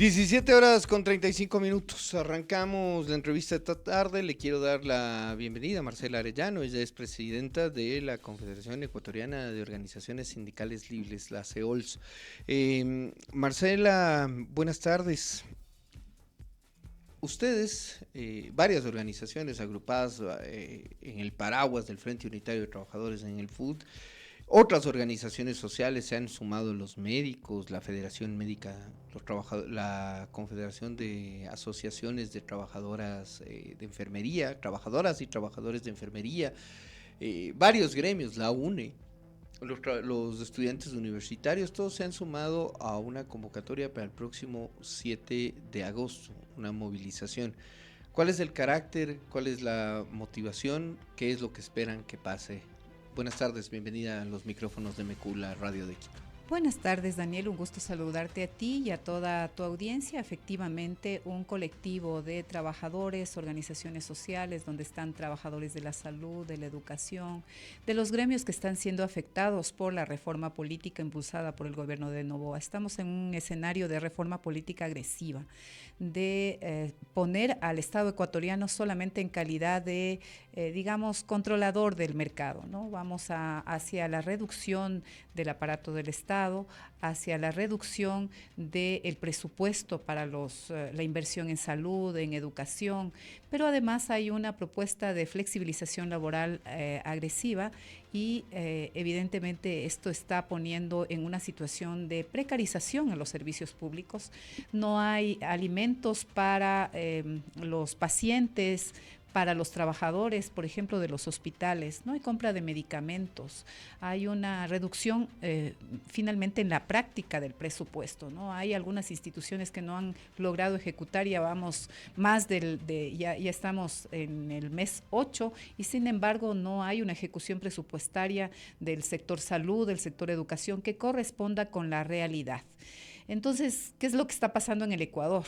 17 horas con 35 minutos. Arrancamos la entrevista esta tarde. Le quiero dar la bienvenida a Marcela Arellano. Ella es presidenta de la Confederación Ecuatoriana de Organizaciones Sindicales Libres, la CEOLS. Marcela, buenas tardes. Ustedes, varias organizaciones agrupadas en el paraguas del Frente Unitario de Trabajadores en el FUT, otras organizaciones sociales se han sumado, los médicos, la Federación Médica, la Confederación de Asociaciones de Trabajadoras de Enfermería, trabajadoras y trabajadores de enfermería, varios gremios, la UNE, los estudiantes universitarios, todos se han sumado a una convocatoria para el próximo 7 de agosto, una movilización. ¿Cuál es el carácter? ¿Cuál es la motivación? ¿Qué es lo que esperan que pase? Buenas tardes, bienvenida a los micrófonos de Mecula Radio de Quito. Buenas tardes, Daniel, un gusto saludarte a ti y a toda tu audiencia. Efectivamente, un colectivo de trabajadores, organizaciones sociales, donde están trabajadores de la salud, de la educación, de los gremios que están siendo afectados por la reforma política impulsada por el gobierno de Noboa. Estamos en un escenario de reforma política agresiva, de poner al Estado ecuatoriano solamente en calidad de, digamos, controlador del mercado, ¿no? Vamos hacia la reducción del aparato del Estado, hacia la reducción del presupuesto para la inversión en salud, en educación, pero además hay una propuesta de flexibilización laboral agresiva y evidentemente esto está poniendo en una situación de precarización en los servicios públicos. No hay alimentos para los pacientes, para los trabajadores, por ejemplo, de los hospitales, no hay compra de medicamentos, hay una reducción finalmente en la práctica del presupuesto, ¿no? Hay algunas instituciones que no han logrado ejecutar, ya vamos más ya estamos en el mes 8 y sin embargo no hay una ejecución presupuestaria del sector salud, del sector educación que corresponda con la realidad. Entonces, ¿qué es lo que está pasando en el Ecuador?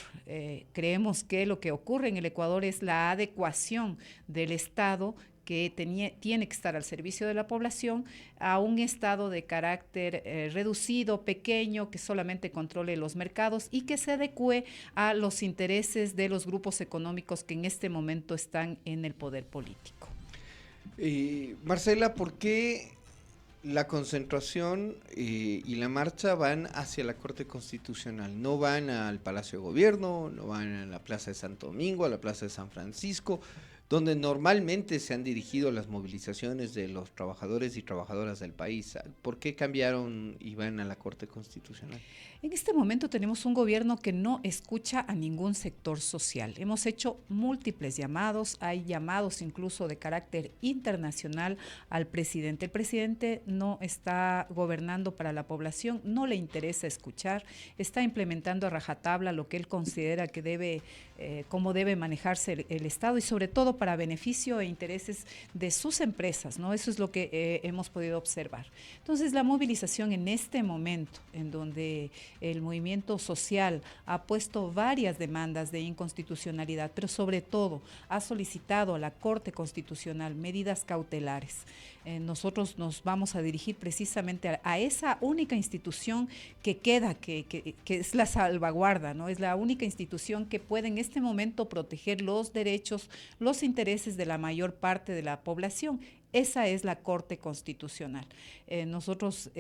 Creemos que lo que ocurre en el Ecuador es la adecuación del Estado que tiene que estar al servicio de la población a un Estado de carácter reducido, pequeño, que solamente controle los mercados y que se adecue a los intereses de los grupos económicos que en este momento están en el poder político. Marcela, ¿por qué la concentración y la marcha van hacia la Corte Constitucional? No van al Palacio de Gobierno, no van a la Plaza de Santo Domingo, a la Plaza de San Francisco, donde normalmente se han dirigido las movilizaciones de los trabajadores y trabajadoras del país. ¿Por qué cambiaron y van a la Corte Constitucional? En este momento tenemos un gobierno que no escucha a ningún sector social. Hemos hecho múltiples llamados, hay llamados incluso de carácter internacional al presidente. El presidente no está gobernando para la población, no le interesa escuchar, está implementando a rajatabla lo que él considera que debe, cómo debe manejarse el Estado y sobre todo para beneficio e intereses de sus empresas, ¿no? Eso es lo que hemos podido observar. Entonces, la movilización en este momento, en donde el movimiento social ha puesto varias demandas de inconstitucionalidad, pero sobre todo ha solicitado a la Corte Constitucional medidas cautelares. Nosotros nos vamos a dirigir precisamente a esa única institución que queda, que es la salvaguarda, ¿no? Es la única institución que puede en este momento proteger los derechos, los intereses de la mayor parte de la población. Esa es la Corte Constitucional. Nosotros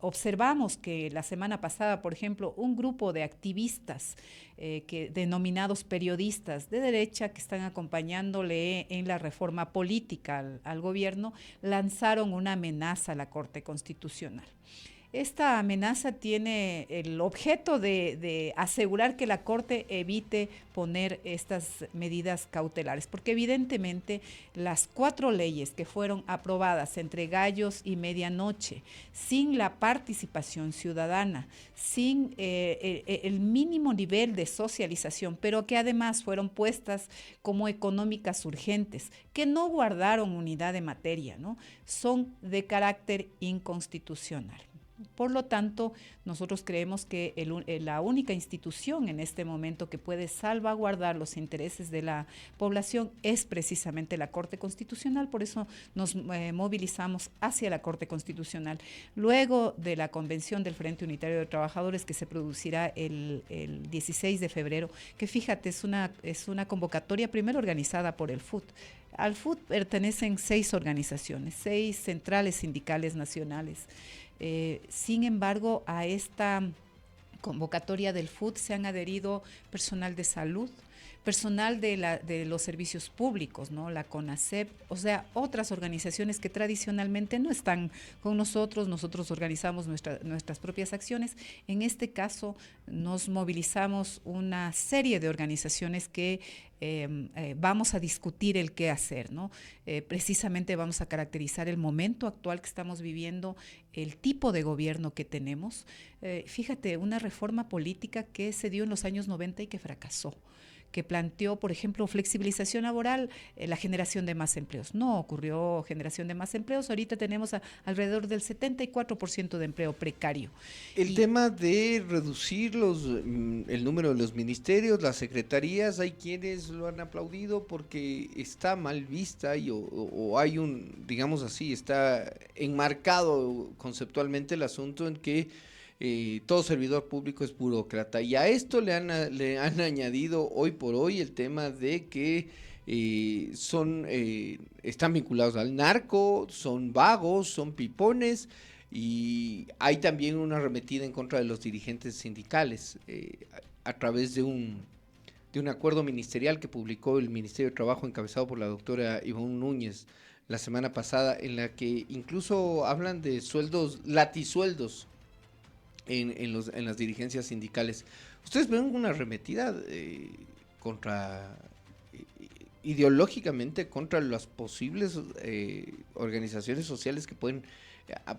observamos que la semana pasada, por ejemplo, un grupo de activistas denominados periodistas de derecha que están acompañándole en la reforma política al gobierno, lanzaron una amenaza a la Corte Constitucional. Esta amenaza tiene el objeto de asegurar que la Corte evite poner estas medidas cautelares, porque evidentemente las 4 leyes que fueron aprobadas entre gallos y medianoche, sin la participación ciudadana, sin el mínimo nivel de socialización, pero que además fueron puestas como económicas urgentes, que no guardaron unidad de materia, ¿no? Son de carácter inconstitucional. Por lo tanto, nosotros creemos que la única institución en este momento que puede salvaguardar los intereses de la población es precisamente la Corte Constitucional, por eso nos movilizamos hacia la Corte Constitucional. Luego de la convención del Frente Unitario de Trabajadores que se producirá el 16 de febrero, que fíjate, es una convocatoria primero organizada por el FUT. Al FUT pertenecen 6 organizaciones, 6 centrales sindicales nacionales. Sin embargo, a esta convocatoria del FUT se han adherido personal de salud, personal de los servicios públicos, ¿no? La CONASEP, o sea, otras organizaciones que tradicionalmente no están con nosotros. Nosotros organizamos nuestras propias acciones. En este caso, nos movilizamos una serie de organizaciones que vamos a discutir el qué hacer, ¿no? Precisamente vamos a caracterizar el momento actual que estamos viviendo, el tipo de gobierno que tenemos. Fíjate, una reforma política que se dio en los años 90 y que fracasó, que planteó, por ejemplo, flexibilización laboral, la generación de más empleos. No ocurrió generación de más empleos. Ahorita tenemos alrededor del 74% de empleo precario. El tema de reducir el número de los ministerios, las secretarías, hay quienes lo han aplaudido porque está mal vista o hay digamos así, está enmarcado conceptualmente el asunto en que todo servidor público es burócrata, y a esto le han añadido hoy por hoy el tema de que están vinculados al narco, son vagos, son pipones, y hay también una arremetida en contra de los dirigentes sindicales a través de un acuerdo ministerial que publicó el Ministerio de Trabajo encabezado por la doctora Ivonne Núñez la semana pasada, en la que incluso hablan de latisueldos en las dirigencias sindicales. ¿Ustedes ven una arremetida ideológicamente contra las posibles organizaciones sociales que pueden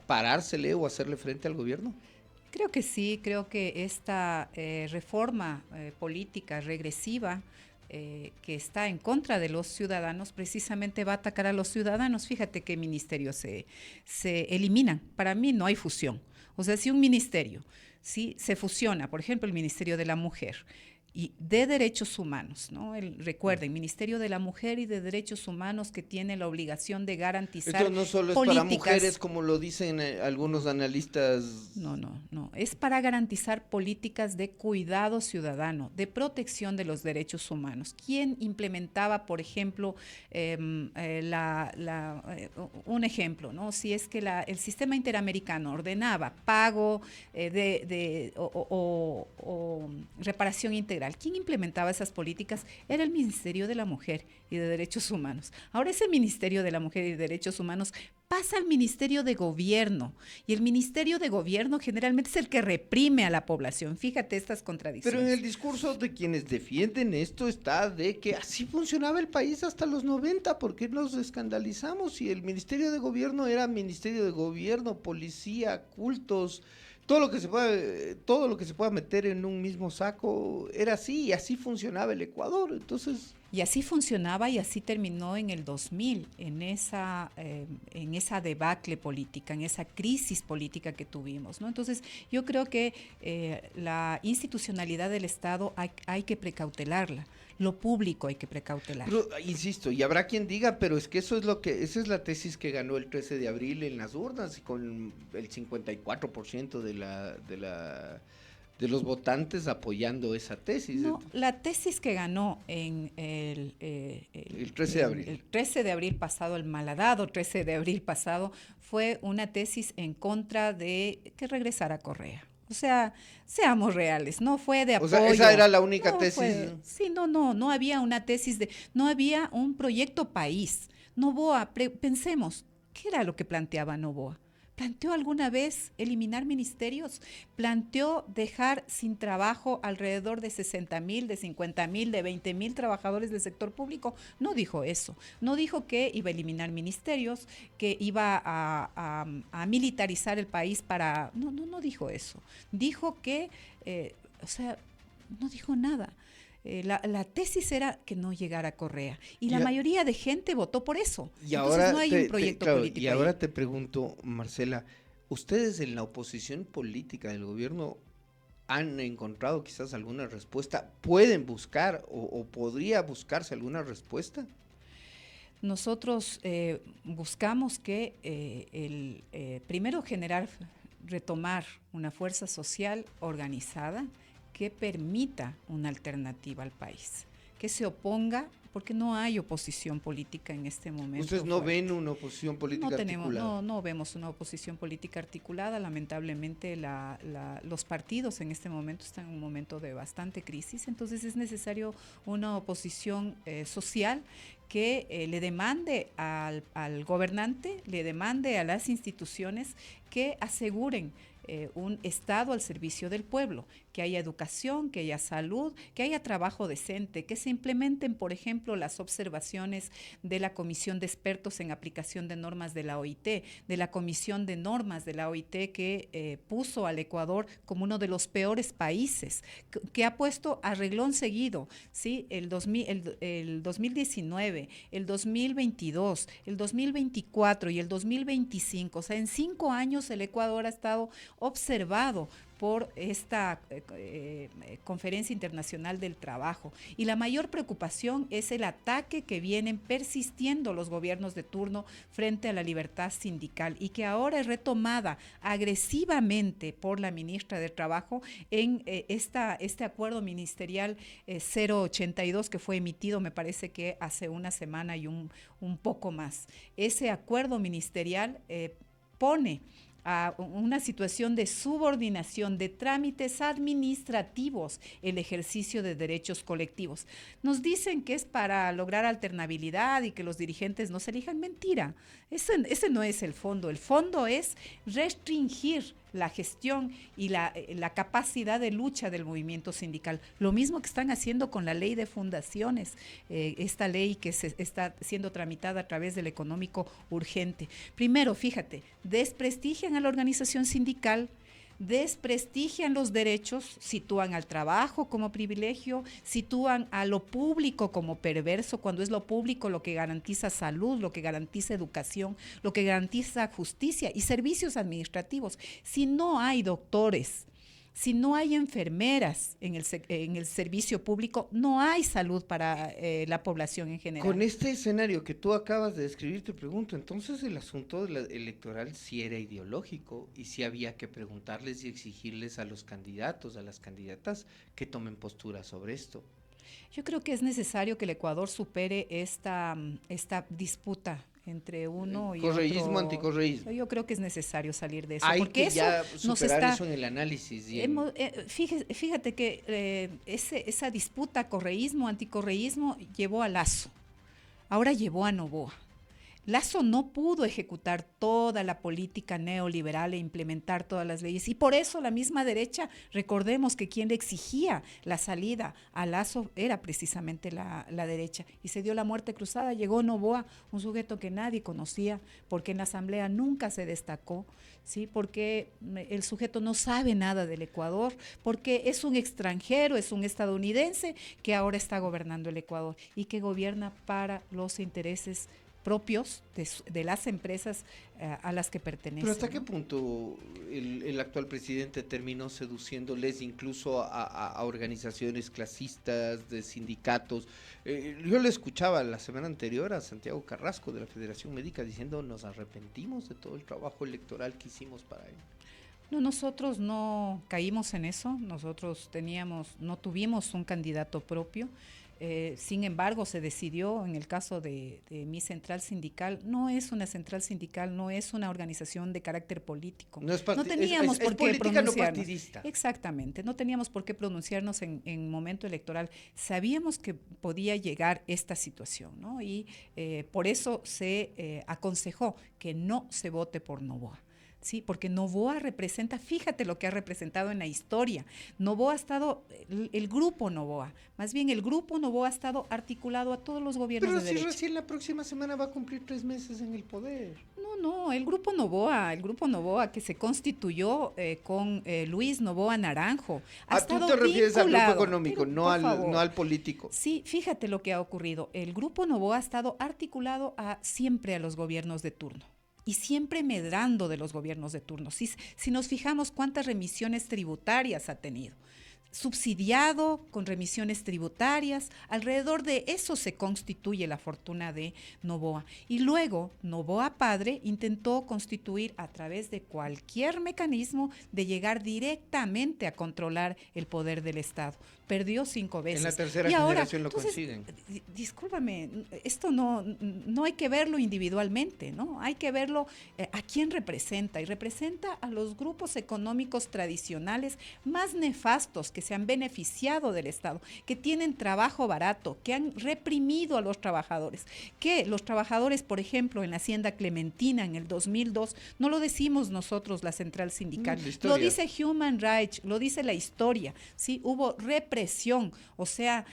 parársele o hacerle frente al gobierno? Creo que sí, creo que esta reforma política regresiva que está en contra de los ciudadanos, precisamente va a atacar a los ciudadanos. Fíjate qué ministerios se eliminan. Para mí no hay fusión. O sea, si un ministerio se fusiona, por ejemplo, el Ministerio de la Mujer y de Derechos Humanos, ¿no? Recuerden, Ministerio de la Mujer y de Derechos Humanos, que tiene la obligación de garantizar esto no solo políticas. Es para mujeres, como lo dicen algunos analistas. No, es para garantizar políticas de cuidado ciudadano, de protección de los derechos humanos. ¿Quién implementaba, por ejemplo, un ejemplo, ¿no? Si es que el sistema interamericano ordenaba pago o reparación integral, ¿quién implementaba esas políticas? Era el Ministerio de la Mujer y de Derechos Humanos. Ahora ese Ministerio de la Mujer y de Derechos Humanos pasa al Ministerio de Gobierno, y el Ministerio de Gobierno generalmente es el que reprime a la población. Fíjate estas contradicciones. Pero en el discurso de quienes defienden esto está de que así funcionaba el país hasta los 90, ¿por qué nos escandalizamos? Si el Ministerio de Gobierno era Ministerio de Gobierno, policía, cultos, todo lo que se pueda meter en un mismo saco era así, y así funcionaba el Ecuador. Entonces, y así funcionaba, y así terminó en el 2000, en esa debacle política, en esa crisis política que tuvimos, ¿no? Entonces, yo creo que la institucionalidad del Estado hay que precautelarla. Lo público hay que precautelar. Pero, insisto, y habrá quien diga, pero es que esa es la tesis que ganó el 13 de abril en las urnas, y con el 54% de los votantes apoyando esa tesis. No, la tesis que ganó en el 13 de abril. El 13 de abril pasado, el malhadado 13 de abril pasado, fue una tesis en contra de que regresara Correa. O sea, seamos reales, no fue de apoyo. O sea, esa era la única tesis. No había una tesis no había un proyecto país. Noboa, pensemos, ¿qué era lo que planteaba Noboa? ¿Planteó alguna vez eliminar ministerios? ¿Planteó dejar sin trabajo alrededor de 60,000, de 50,000, de 20,000 trabajadores del sector público? No dijo eso. No dijo que iba a eliminar ministerios, que iba a militarizar el país para... No dijo eso. Dijo que, no dijo nada. La tesis era que no llegara Correa, y la mayoría de gente votó por eso. Y entonces ahora no hay un proyecto político. Y ahora te pregunto, Marcela, ¿Ustedes en la oposición política del gobierno han encontrado quizás alguna respuesta? ¿Pueden buscar o podría buscarse alguna respuesta? Nosotros buscamos que primero retomar una fuerza social organizada que permita una alternativa al país, que se oponga, porque no hay oposición política en este momento. ¿Ustedes no ven una oposición política articulada? No vemos una oposición política articulada. Lamentablemente los partidos en este momento están en un momento de bastante crisis, entonces es necesario una oposición social que le demande al gobernante, le demande a las instituciones que aseguren un Estado al servicio del pueblo, que haya educación, que haya salud, que haya trabajo decente, que se implementen, por ejemplo, las observaciones de la Comisión de Expertos en Aplicación de Normas de la OIT, de la Comisión de Normas de la OIT que puso al Ecuador como uno de los peores países, que ha puesto a reglón seguido, ¿sí? el 2019, el 2022, el 2024 y el 2025, o sea, en 5 años el Ecuador ha estado observado por esta Conferencia Internacional del Trabajo. Y la mayor preocupación es el ataque que vienen persistiendo los gobiernos de turno frente a la libertad sindical y que ahora es retomada agresivamente por la ministra de Trabajo en este acuerdo ministerial 082 que fue emitido, me parece que hace una semana y un poco más. Ese acuerdo ministerial pone a una situación de subordinación de trámites administrativos el ejercicio de derechos colectivos. Nos dicen que es para lograr alternabilidad y que los dirigentes no se elijan. Mentira, ese no es el fondo. El fondo es restringir la gestión y la capacidad de lucha del movimiento sindical. Lo mismo que están haciendo con la ley de fundaciones, esta ley que se está siendo tramitada a través del económico urgente. Primero, fíjate, desprestigian a la organización sindical, desprestigian los derechos, sitúan al trabajo como privilegio, sitúan a lo público como perverso, cuando es lo público lo que garantiza salud, lo que garantiza educación, lo que garantiza justicia y servicios administrativos. Si no hay doctores, si no hay enfermeras en el servicio público, no hay salud para la población en general. Con este escenario que tú acabas de describir, te pregunto, entonces el asunto electoral sí era ideológico y sí había que preguntarles y exigirles a los candidatos, a las candidatas, que tomen postura sobre esto. Yo creo que es necesario que el Ecuador supere esta disputa entre uno y correísmo, otro. Anticorreísmo. Yo creo que es necesario salir de eso. Hay porque que eso ya nos superar eso en el análisis. Fíjate que esa disputa correísmo, anticorreísmo llevó a Lasso, ahora llevó a Noboa. Lasso no pudo ejecutar toda la política neoliberal e implementar todas las leyes. Y por eso la misma derecha, recordemos que quien le exigía la salida a Lasso era precisamente la derecha. Y se dio la muerte cruzada, llegó Noboa, un sujeto que nadie conocía, porque en la asamblea nunca se destacó, ¿sí? Porque el sujeto no sabe nada del Ecuador, porque es un extranjero, es un estadounidense que ahora está gobernando el Ecuador y que gobierna para los intereses propios de las empresas a las que pertenecen. Pero ¿hasta qué punto el actual presidente terminó seduciéndoles incluso a organizaciones clasistas, de sindicatos? Yo le escuchaba la semana anterior a Santiago Carrasco de la Federación Médica diciendo: nos arrepentimos de todo el trabajo electoral que hicimos para él. No, nosotros no caímos en eso, nosotros no tuvimos un candidato propio. Sin embargo, se decidió en el caso de mi central sindical, no es una central sindical, no es una organización de carácter político. No teníamos por qué política pronunciarnos. No partidista. Exactamente, no teníamos por qué pronunciarnos en momento electoral. Sabíamos que podía llegar esta situación, ¿no? Y por eso se aconsejó que no se vote por Noboa. Sí, porque Noboa representa, fíjate lo que ha representado en la historia. Noboa ha estado, el grupo Noboa, más bien el grupo Noboa ha estado articulado a todos los gobiernos de derecha. Pero si recién la próxima semana va a cumplir 3 meses en el poder. No, el grupo Noboa que se constituyó con Luis Noboa Naranjo. Tú te refieres al grupo económico, no al político. Sí, fíjate lo que ha ocurrido. El grupo Noboa ha estado articulado siempre a los gobiernos de turno. y siempre medrando de los gobiernos de turno. Si nos fijamos cuántas remisiones tributarias ha tenido, subsidiado con remisiones tributarias, alrededor de eso se constituye la fortuna de Noboa. Y luego Noboa padre intentó constituir a través de cualquier mecanismo de llegar directamente a controlar el poder del Estado. Perdió 5 veces. En la tercera generación lo consiguen. Discúlpame, esto no hay que verlo individualmente, ¿no? Hay que verlo a quién representa, y representa a los grupos económicos tradicionales más nefastos que se han beneficiado del Estado, que tienen trabajo barato, que han reprimido a los trabajadores, que los trabajadores, por ejemplo, en la Hacienda Clementina en el 2002, no lo decimos nosotros, la Central Sindical, lo dice Human Rights, lo dice la historia, ¿sí? Hubo represión, o sea,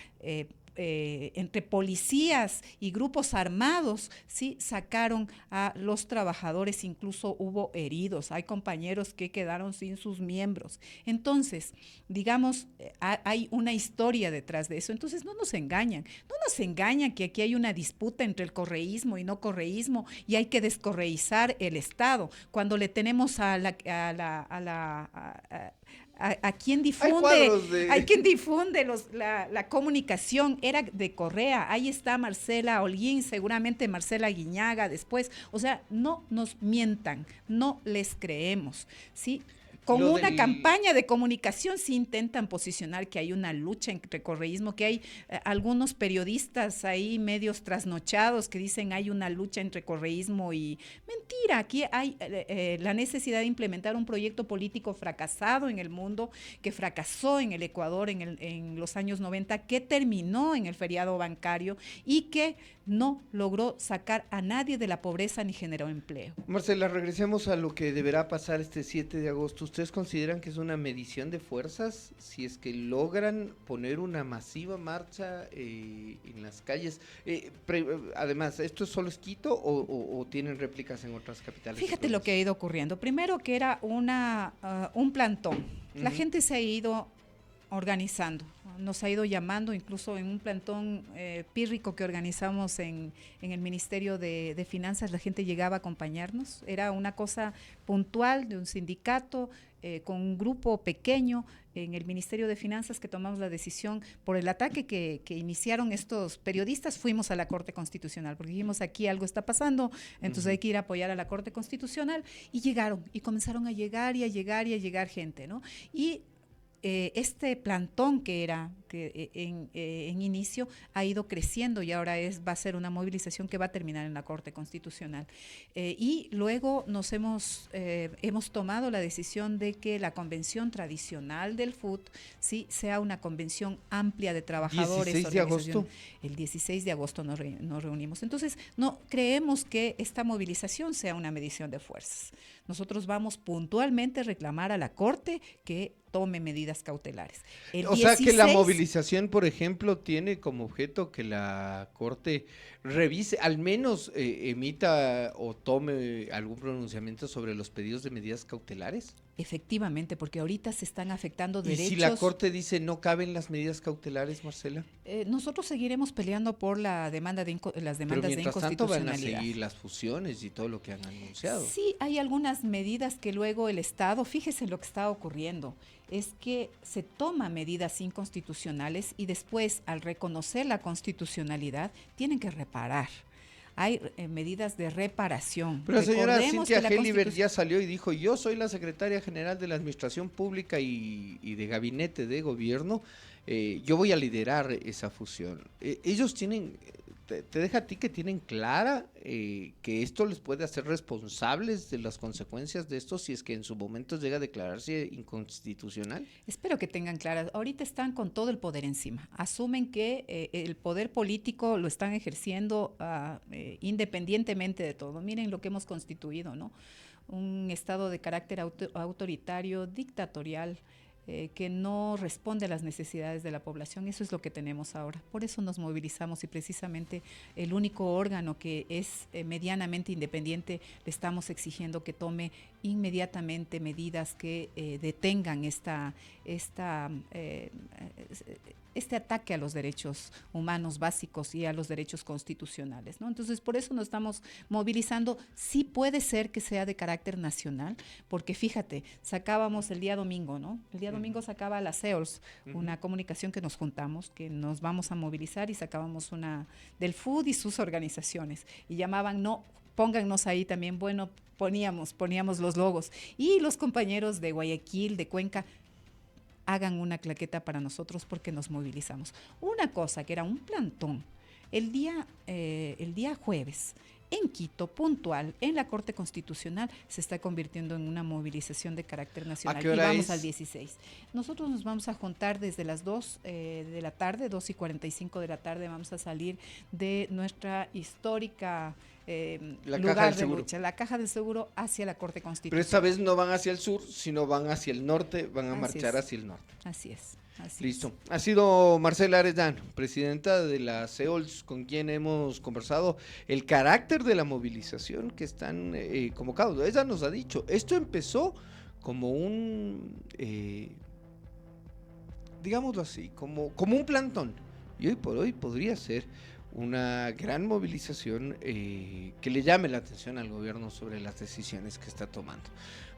entre policías y grupos armados, sí, sacaron a los trabajadores, incluso hubo heridos, hay compañeros que quedaron sin sus miembros. Entonces, digamos, hay una historia detrás de eso. Entonces, no nos engañan que aquí hay una disputa entre el correísmo y no correísmo y hay que descorreizar el Estado. Cuando le tenemos a quien difunde la comunicación era de Correa, ahí está Marcela Holguín, seguramente Marcela Guiñaga después, o sea, no nos mientan, no les creemos, ¿sí? Con una campaña de comunicación sí intentan posicionar que hay una lucha entre correísmo, que hay algunos periodistas ahí medios trasnochados que dicen hay una lucha entre correísmo y mentira, aquí hay la necesidad de implementar un proyecto político fracasado en el mundo, que fracasó en el Ecuador en los años 90, que terminó en el feriado bancario y que no logró sacar a nadie de la pobreza ni generó empleo. Marcela, regresemos a lo que deberá pasar este 7 de agosto. ¿Ustedes consideran que es una medición de fuerzas si es que logran poner una masiva marcha en las calles? Además, ¿esto solo es Quito o tienen réplicas en otras capitales? Fíjate lo que ha ido ocurriendo. Primero que era un plantón. La gente se ha ido organizando, nos ha ido llamando, incluso en un plantón pírrico que organizamos en el Ministerio de Finanzas, la gente llegaba a acompañarnos, era una cosa puntual de un sindicato con un grupo pequeño en el Ministerio de Finanzas que tomamos la decisión por el ataque que iniciaron estos periodistas. Fuimos a la Corte Constitucional porque dijimos aquí algo está pasando, entonces hay que ir a apoyar a la Corte Constitucional, y llegaron y comenzaron a llegar gente, ¿no? Y este plantón que era en inicio ha ido creciendo y ahora va a ser una movilización que va a terminar en la Corte Constitucional. Y luego hemos tomado la decisión de que la convención tradicional del FUT sí sea una convención amplia de trabajadores. 16 de agosto. El 16 de agosto nos reunimos. Entonces, no creemos que esta movilización sea una medición de fuerzas. Nosotros vamos puntualmente a reclamar a la Corte que tome medidas cautelares. O sea que la movilización, por ejemplo, tiene como objeto que la Corte revise, al menos emita o tome algún pronunciamiento sobre los pedidos de medidas cautelares. Efectivamente, porque ahorita se están afectando derechos. ¿Y si la Corte dice no caben las medidas cautelares, Marcela? Nosotros seguiremos peleando por la demanda las demandas de inconstitucionalidad. Pero mientras tanto van a seguir las fusiones y todo lo que han anunciado. Sí, hay algunas medidas que luego el Estado, fíjese lo que está ocurriendo, es que se toman medidas inconstitucionales y después, al reconocer la constitucionalidad, tienen que reparar. Hay medidas de reparación. Pero la señora Cintia Helliber ya salió y dijo, yo soy la secretaria general de la Administración Pública y de Gabinete de Gobierno, yo voy a liderar esa fusión. Ellos tienen, te deja a ti que tienen clara que esto les puede hacer responsables de las consecuencias de esto si es que en su momento llega a declararse inconstitucional. Espero que tengan claras. Ahorita están con todo el poder encima. Asumen que el poder político lo están ejerciendo independientemente de todo. Miren lo que hemos constituido, ¿no? Un Estado de carácter autoritario, dictatorial, que no responde a las necesidades de la población. Eso es lo que tenemos ahora. Por eso nos movilizamos y precisamente el único órgano que es medianamente independiente le estamos exigiendo que tome inmediatamente medidas que detengan este ataque a los derechos humanos básicos y a los derechos constitucionales, ¿no? Entonces, por eso nos estamos movilizando. Sí puede ser que sea de carácter nacional, porque fíjate, sacábamos el día domingo, ¿no? El día domingo sacaba la CEOLS, una comunicación que nos juntamos, que nos vamos a movilizar, y sacábamos una del FUD y sus organizaciones, y llamaban, no, póngannos ahí también, bueno, poníamos los logos, y los compañeros de Guayaquil, de Cuenca, hagan una claqueta para nosotros porque nos movilizamos. Una cosa que era un plantón, el día jueves, en Quito, puntual, en la Corte Constitucional, se está convirtiendo en una movilización de carácter nacional. ¿A qué hora y vamos es? al 16. Nosotros nos vamos a juntar desde las 2 de la tarde, 2:45 de la tarde, vamos a salir de nuestra histórica lugar de lucha, la Caja del Seguro, hacia la Corte Constitucional. Pero esta vez no van hacia el sur, sino van hacia el norte, van a marchar hacia el norte. Así es. Listo. Ha sido Marcela Arellano, presidenta de la CEOLS, con quien hemos conversado el carácter de la movilización que están convocados. Ella nos ha dicho, esto empezó como un, digámoslo así, como un plantón. Y hoy por hoy podría ser una gran movilización que le llame la atención al gobierno sobre las decisiones que está tomando.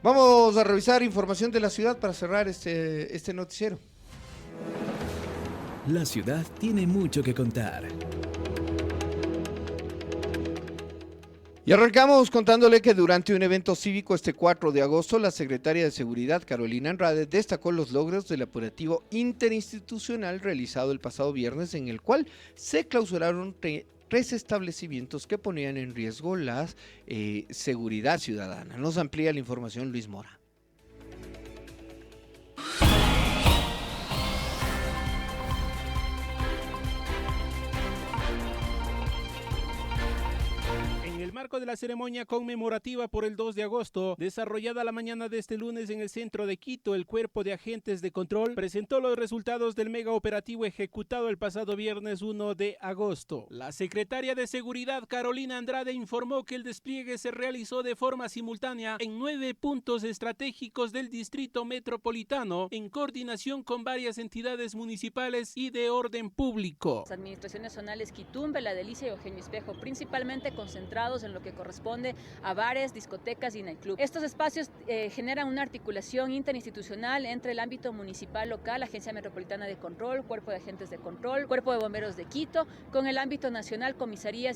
Vamos a revisar información de la ciudad para cerrar este noticiero. La ciudad tiene mucho que contar. Y arrancamos contándole que durante un evento cívico este 4 de agosto, la secretaria de Seguridad, Carolina Andrade, destacó los logros del operativo interinstitucional realizado el pasado viernes, en el cual se clausuraron 3 establecimientos que ponían en riesgo la seguridad ciudadana. Nos amplía la información Luis Mora. En el marco de la ceremonia conmemorativa por el 2 de agosto, desarrollada la mañana de este lunes en el centro de Quito, el Cuerpo de Agentes de Control presentó los resultados del mega operativo ejecutado el pasado viernes 1 de agosto. La secretaria de Seguridad, Carolina Andrade, informó que el despliegue se realizó de forma simultánea en 9 puntos estratégicos del distrito metropolitano, en coordinación con varias entidades municipales y de orden público. Las administraciones zonales Quitumbe, La Delicia y Eugenio Espejo, principalmente concentrados en lo que corresponde a bares, discotecas y nightclubs. Estos espacios generan una articulación interinstitucional entre el ámbito municipal local, Agencia Metropolitana de Control, Cuerpo de Agentes de Control, Cuerpo de Bomberos de Quito, con el ámbito nacional, comisarías